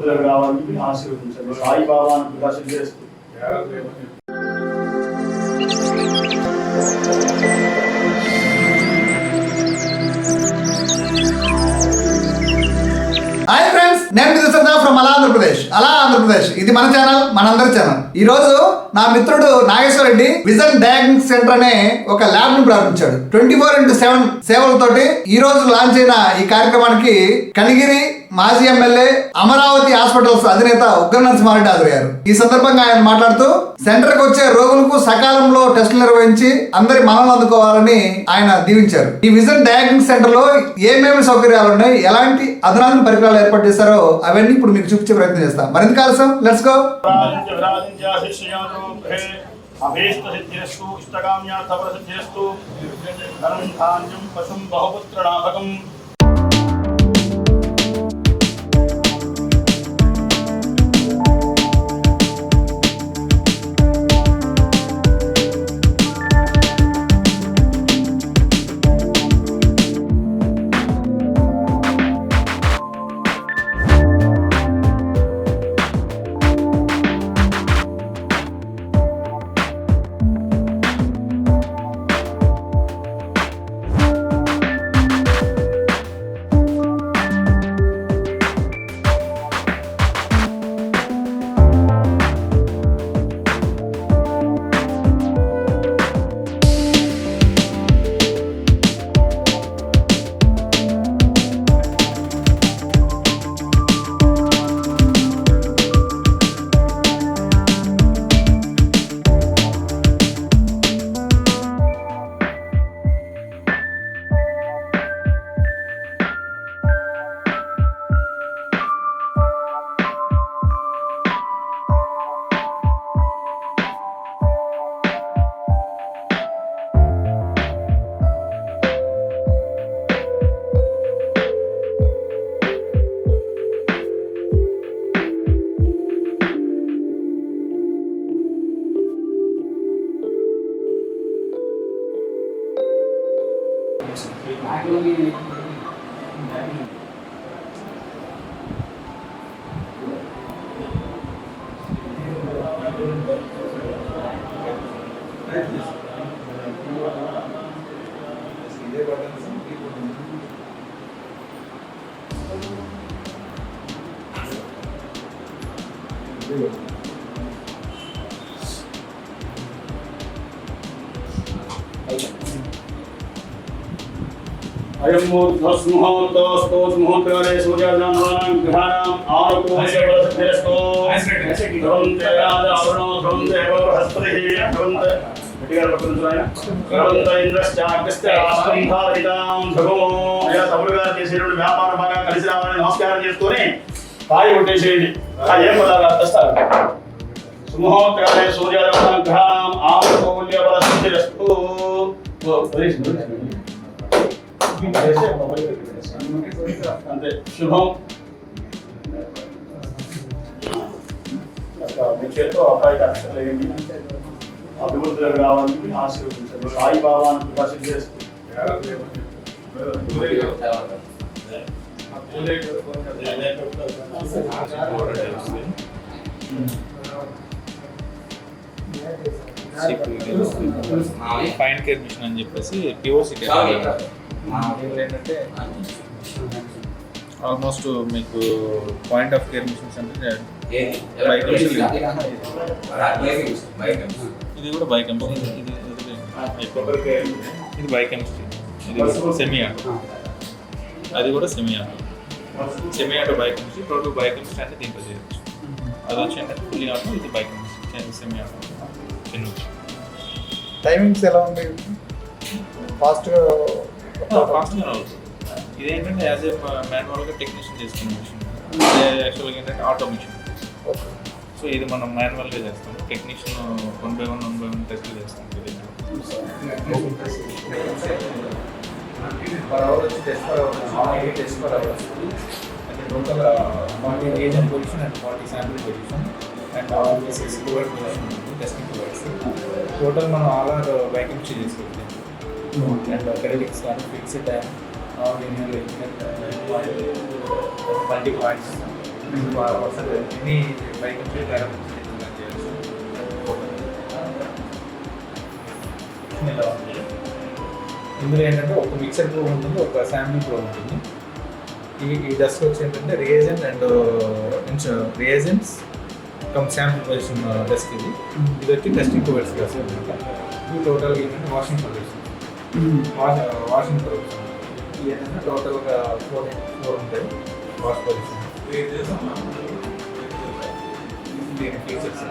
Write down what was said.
అభివృద్ధిలోకి రావాలని ఆశీర్వదించండి. సాయి బాబాను ప్రకాశం చేస్తూ హాయ్ ఫ్రెండ్స్, నేను విజయ్ ఫ్రమ్ ఆంధ్రప్రదేశ్. ఇది మన ఛానల్, మనందరి ఛానల్. ఈ రోజు నా మిత్రుడు Nageswara Reddy vision diagnostic centre అనే ఒక ల్యాబ్ ను ప్రారంభించాడు. 24/7 సేవలతోటి ఈ రోజు లాంచ్ అయిన ఈ కార్యక్రమానికి కనిగిరి మాజీ ఎమ్మెల్యే, అమరావతి హాస్పిటల్స్ అధినేత ఉగ్ర నరసింహారెడ్డి హాజరయ్యారు. ఈ సందర్భంగా ఆయన మాట్లాడుతూ సెంటర్ కి వచ్చే రోగులకు సకాలంలో టెస్టులు నిర్వహించి అందరి మనల్ని అందుకోవాలని ఆయన దీవించారు. ఈ విజన్ డయాగ్నోస్టిక్ సెంటర్ లో ఏమేమి సౌకర్యాలు ఉన్నాయి, ఎలాంటి అధునాతన పరికరాలు ఏర్పాటు చేశారో అవన్నీ ఇప్పుడు మీకు చూపించే ప్రయత్నం చేస్తాం. మరింత కాలసం, లెట్స్ గో. అయం మూర్ధస్ముహూర్తోస్తోస్ ముహూర్తకాలే సూర్యానాం గ్రహాణాం ఆరోగ్యమస్యస్తు ధ్రువంతే రాజ అరుణో ధ్రువంతే బృహస్పతిః ధ్రువంతే గట్టిగా పట్టుకుంటున్నాయన ధ్రువంతే ఇంద్రశ్చాగ్రస్య రాష్ట్రం ధారితాం ధ్రువో. ఇలా తమ్ముడు గారు చేసేటువంటి వ్యాపారం బాగా కలిసి రావాలని నమస్కారం చేసుకొని కాయి కొట్టేసేయండి. ఏం పదాలు తెస్తారు? సుముహూర్తకాలే సూర్యానాం గ్రహాణాం ఆరోగ్యమస్యస్తు. అంతే శుభం. మీ చేతితో అబ్బాయికి అక్షరాలు వేయండి. అభివృద్ధిలోకి రావాలని ఆశీర్వదించండి. సాయి బాబాను ప్రకాశం చేస్తూ ఫైన్ కేర్ మిషన్ అని చెప్పేసి పిఓసి ఏంటంటే ఆల్మోస్ట్ మీకు పాయింట్ ఆఫ్ కేర్ మిషన్స్ అంటే ఇది కూడా బయోకెమిస్ట్రీ, ఇది బయోకెమిస్ట్రీ, ఇది సెమీ ఆటో, అది కూడా semi auto biochemistry. Total biochemistry అంటే దీంట్లో చేయొచ్చు. అది వచ్చి అంటే ఫుల్లీ ఆటో, ఇది బయోకెమిస్ట్రీ, సెమీ ఆటో. టైమింగ్స్ ఎలా ఉంది? ఫాస్ట్గా అవుతుంది. ఇదేంటంటే యాజ్ ఏ మాన్యువల్గా టెక్నీషియన్ చేసుకునే మిషన్. యాక్చువల్గా ఏంటంటే ఆటో మిషన్. సో ఇది మనం మాన్యువల్గా చేస్తాం. టెక్నీషియన్ 1 by 1 టెస్ట్లు చేస్తాం. పర్ అవర్ వచ్చి టెస్ట్ పర్ అవర్ అంటే total 40 agent position and 40 sample position and all cases Covid position testing provides. Total మనం ఆల్ ఆర్ వ్యాకెన్సీ చేసుకుంటాం. అండ్ క్రెడిట్స్ కానీ fixed time all in multi points వస్తుంది ఎన్ని bike ఇలా ఉంది. ఇందులో ఏంటంటే ఒక మిక్సర్ ప్రో ఉంటుంది, ఒక శాంపిల్ ప్రో ఉంటుంది. ఈ డస్ట్ వచ్చి ఏంటంటే reagent and reagents come sample position dust ఇది వచ్చి టెస్టింగ్ టూవర్డ్స్ డస్ట్ అనమాట. ఇది టోటల్గా ఏంటంటే వాషింగ్ పొజిషన్ ఇది ఏంటంటే టోటల్గా ఫోర్ ఉంటాయి వాష్ పొజిషన్. దీని ఫీచర్స్